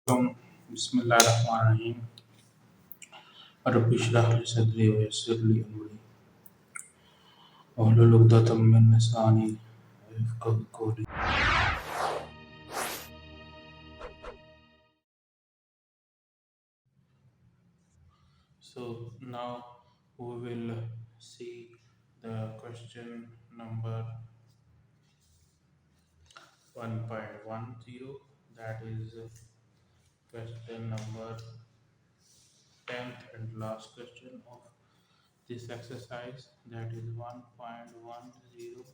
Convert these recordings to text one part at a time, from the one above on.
from Bismillahirrahmanirrahim. Rabbi shrah li sadri wa yassir li amri. Wahlul 'uqdatam min lisani yafqahu qawli. So now we will see the question number 1.10, that is question number 10th and last question of this exercise, that is 1.10.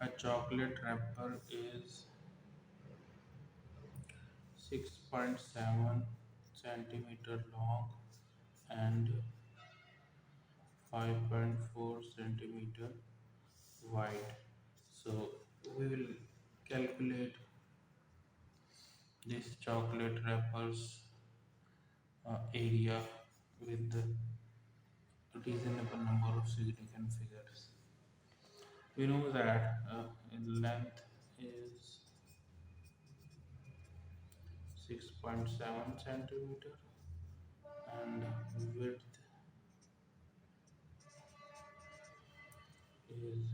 A chocolate wrapper is 6.7 centimeter long and 5.4 centimeter wide. So we will calculate this chocolate wrapper's area with a reasonable number of significant figures. We know that length is 6.7 centimeter and width is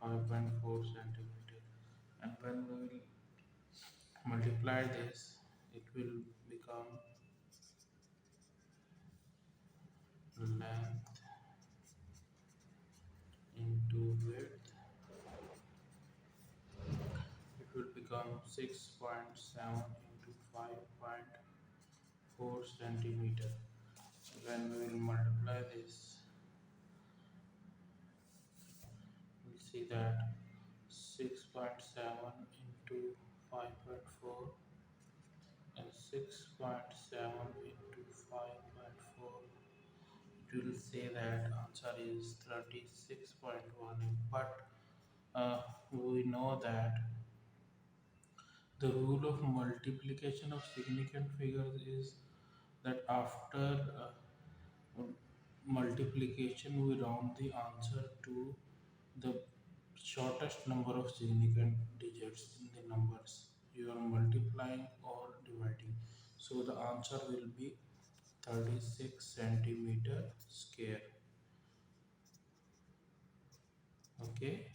5.4 centimeter, and when we will multiply this, it will become length into width. It will become 6.7 into 5.4 centimeter. When we will multiply this, we'll see that 6.7 into 5.4 and 6.7 into 5.4, it will say that answer is 36.1, but we know that the rule of multiplication of significant figures is that after multiplication we round the answer to the shortest number of significant digits in the numbers you are multiplying or dividing. So the answer will be 36 centimeter square. Okay.